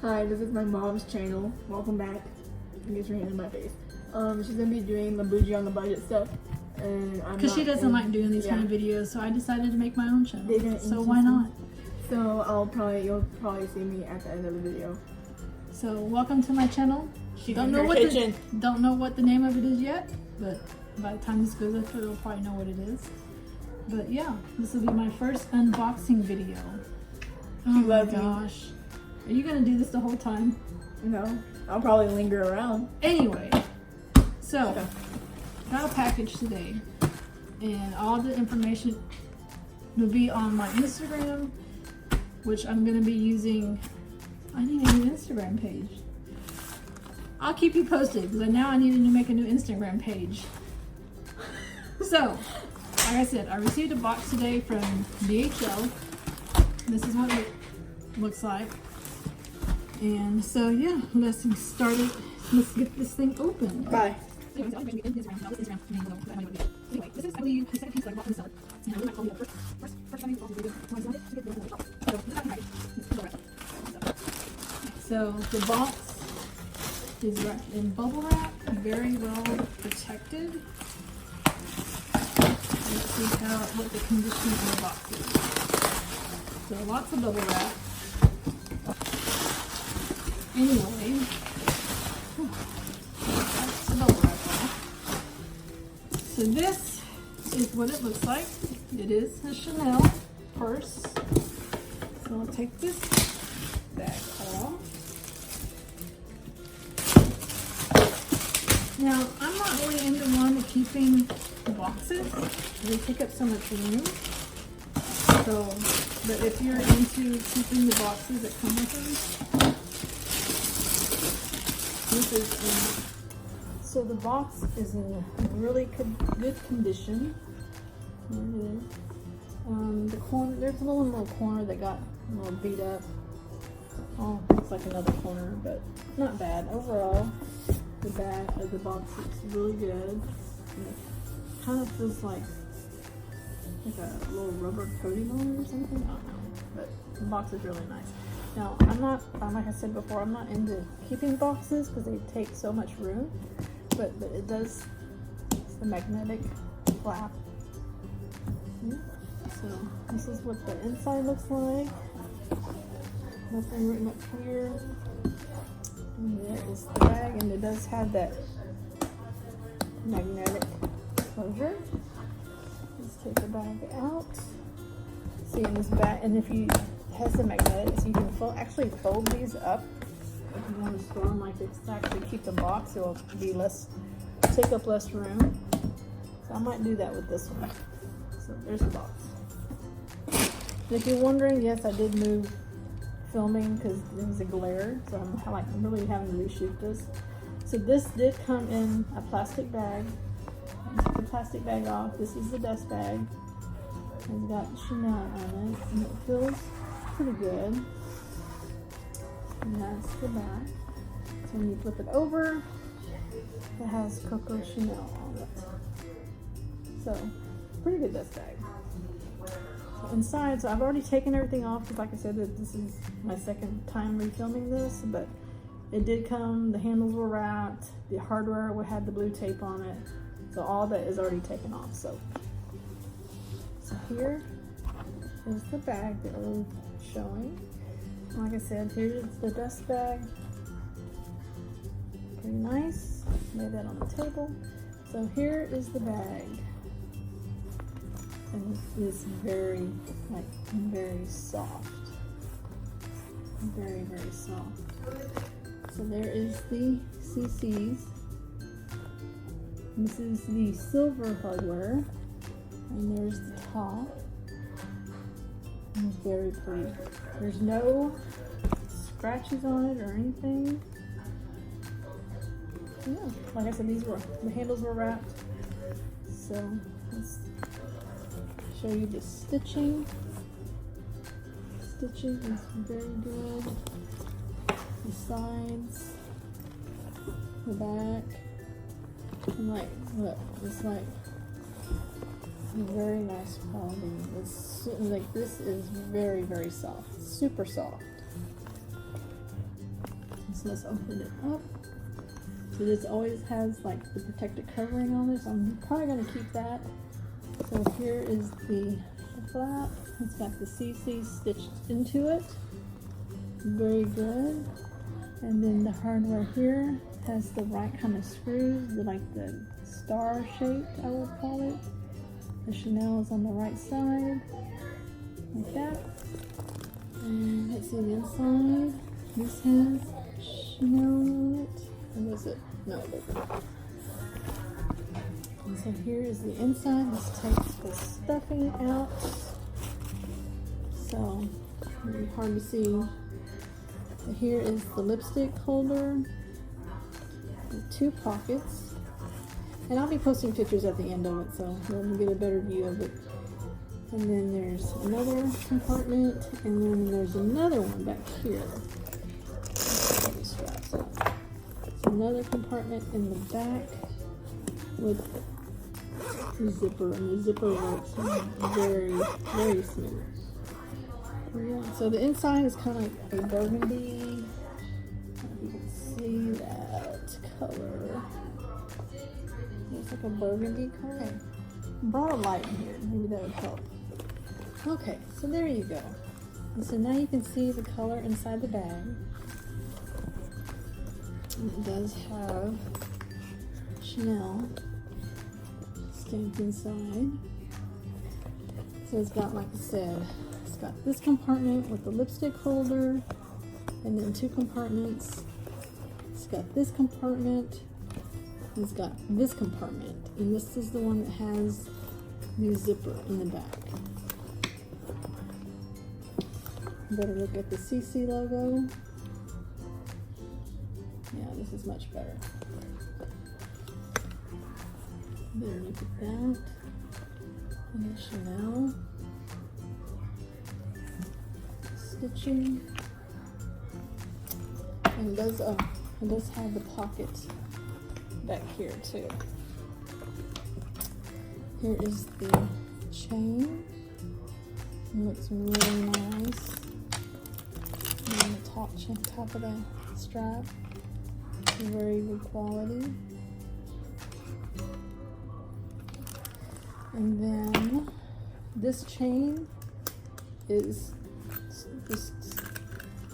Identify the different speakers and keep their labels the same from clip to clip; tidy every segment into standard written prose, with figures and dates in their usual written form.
Speaker 1: Hi, this is my mom's channel. Welcome back. I guess you're in my face. She's gonna be doing the Bougie on the budget stuff, and I'm
Speaker 2: because she doesn't like doing these kind of videos, so I decided to make my own channel. So why not?
Speaker 1: So you'll probably see me at the end of the video.
Speaker 2: So welcome to my channel. Don't know what the name of it is yet, but by the time this goes up, you'll probably know what it is. But yeah, this will be my first unboxing video. Oh my gosh. Are you gonna do this the whole time?
Speaker 1: No, I'll probably linger around.
Speaker 2: Anyway, so got a package today, and all the information will be on my Instagram, which I'm gonna be using. I need a new Instagram page. I'll keep you posted because now I need to make a new Instagram page. So, like I said, I received a box today from DHL. This is what it looks like. And so yeah, let's start it. Let's get this thing open.
Speaker 1: Bye.
Speaker 2: Anyway, this is, I believe, the second piece that I bought from the seller. And I really might call it the first time I bought the video. So the box is wrapped in bubble wrap, very well protected. Let's see what the condition of the box is. So lots of bubble wrap. Anyway, that's the bubble wrap off. So this is what it looks like. It is a Chanel purse. So I'll take this bag off. Now, I'm not really into one keeping the boxes. They take up so much room. So, but if you're into keeping the boxes that come with them, this is so the box is in really good condition. There it is. The corner, there's a little corner that got a little beat up. Oh, looks like another corner, but not bad. Overall, the back of the box looks really good. It kind of feels like a little rubber coating on it or something. I don't know, but the box is really nice. Now, I'm not, like I said before, I'm not into keeping boxes because they take so much room, but it does, it's the magnetic flap. So, this is what the inside looks like. Nothing written up here. And there is the bag, and it does have that magnetic closure. Let's take the bag out. See in this bag, and if you has the magnetics, you can actually fold these up if you want to store them like this to actually keep the box. It will be take up less room. So I might do that with this one. So there's the box. And if you're wondering, yes, I did move filming because there was a glare, so I'm really having to reshoot this. So this did come in a plastic bag. Take the plastic bag off. This is the dust bag. It's got Chanel on it, and it feels pretty good. And that's the back. So when you flip it over, it has Coco Chanel on it. So, pretty good dust bag. So inside, so I've already taken everything off because, like I said, this is my second time refilming this, but it did come, the handles were wrapped, the hardware had the blue tape on it, so all that is already taken off. So here is the bag that we're showing. Like I said, here's the dust bag. Pretty nice. Lay that on the table. So here is the bag. And it is very soft. Very, very soft. So there is the CCs. This is the silver hardware. And there's the top. It's very pretty. There's no scratches on it or anything. Yeah, like I said, the handles were wrapped. So let's show you the stitching. Stitching is very good. The sides, the back, and look, it's like very nice quality. This is very, very soft, super soft. So let's open it up. So this always has like the protective covering on this. I'm probably going to keep that. So here is the flap. It's got the CC stitched into it. Very good. And then the hardware here has the right kind of screws, like the star shaped, I would call it. The Chanel is on the right side, like that. And let's see the inside. This has Chanel on it. And was it? No, it doesn't. And so here is the inside. This takes the stuffing out. So, it's hard to see. So here is the lipstick holder. With 2 pockets. And I'll be posting pictures at the end of it, so you'll get a better view of it. And then there's another compartment, and then there's another one back here. Straps out. It's another compartment in the back with the zipper, and the zipper works very, very smooth. Yeah, so the inside is kind of like a burgundy. I don't know if you can see that color. It's like a burgundy color. Okay. Brought a light in here. Maybe that would help. Okay, so there you go. And so now you can see the color inside the bag. And it does have Chanel stamped inside. So it's got, like I said, it's got this compartment with the lipstick holder, and then 2 compartments. It's got this compartment. It's got this compartment, and this is the one that has the zipper in the back. Better look at the CC logo. Yeah, this is much better. Better look at that. And the Chanel stitching. And it does have the pocket back here too. Here is the chain. It looks really nice. And the top of the strap, very good quality. And then this chain is just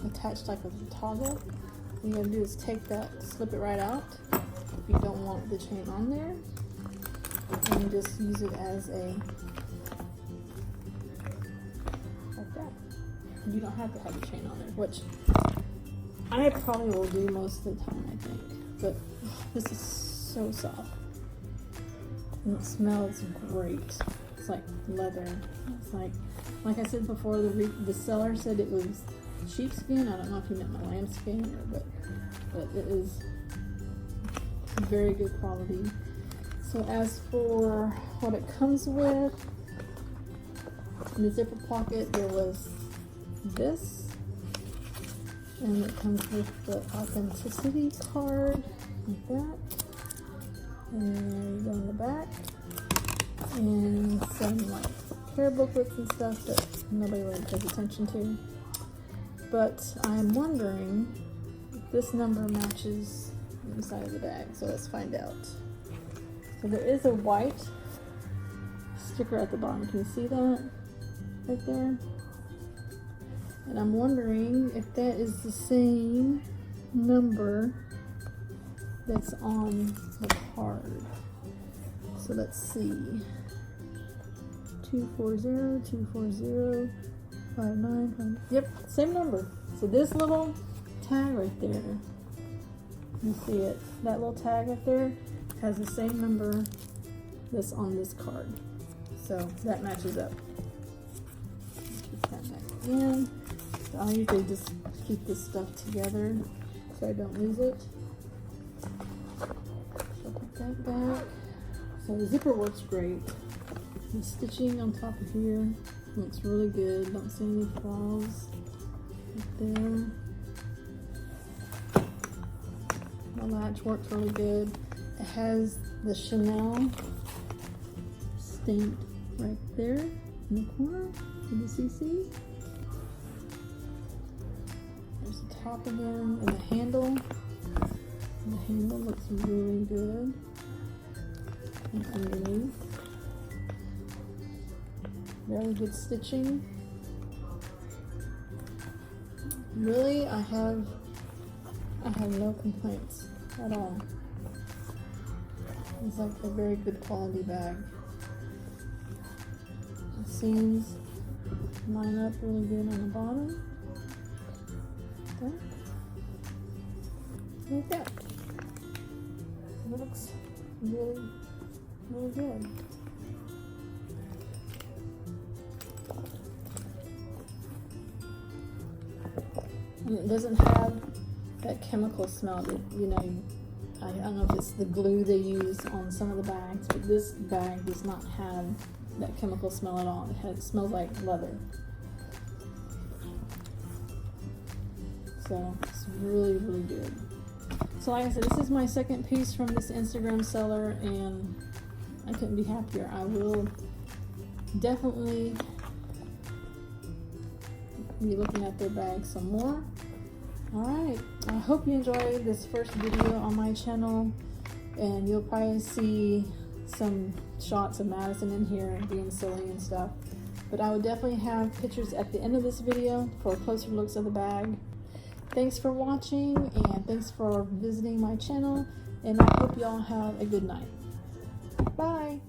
Speaker 2: attached like a toggle. What you gotta do is take that, slip it right out if you don't want the chain on there, and just use it as a, like that. You don't have to have the chain on there, which I probably will do most of the time, I think. But this is so soft. And it smells great. It's like leather. It's like I said before, the seller said it was sheepskin. I don't know if he meant lambskin, but it is very good quality. So as for what it comes with, in the zipper pocket there was this, and it comes with the authenticity card, like that. And there you go in the back, and some like care booklets and stuff that nobody really pays attention to. But I'm wondering if this number matches the inside of the bag, so let's find out. So there is a white sticker at the bottom. Can you see that right there? And I'm wondering if that is the same number that's on the card. So let's see. 240 240 59. Yep, same number. So this little tag right there, you see it, that little tag right there has the same number that's on this card. So that matches up. Keep that back in. So I usually just keep this stuff together so I don't lose it. So put that back. So the zipper works great. The stitching on top of here looks really good. Don't see any flaws right there. The latch works really good. It has the Chanel stamped right there in the corner. Can you see? There's a top again, and the handle. The handle looks really good. And underneath, very good stitching. Really, I have no complaints at all. It's like a very good quality bag. The seams line up really good on the bottom. Okay. Like that. It looks really, really good. And it doesn't have that chemical smell that, you know, I don't know if it's the glue they use on some of the bags, but this bag does not have that chemical smell at all. It smells like leather. So it's really, really good. So like I said, this is my second piece from this Instagram seller, and I couldn't be happier. I will definitely be looking at their bags some more. Alright, I hope you enjoyed this first video on my channel, and you'll probably see some shots of Madison in here being silly and stuff. But I will definitely have pictures at the end of this video for closer looks of the bag. Thanks for watching, and thanks for visiting my channel, and I hope y'all have a good night. Bye!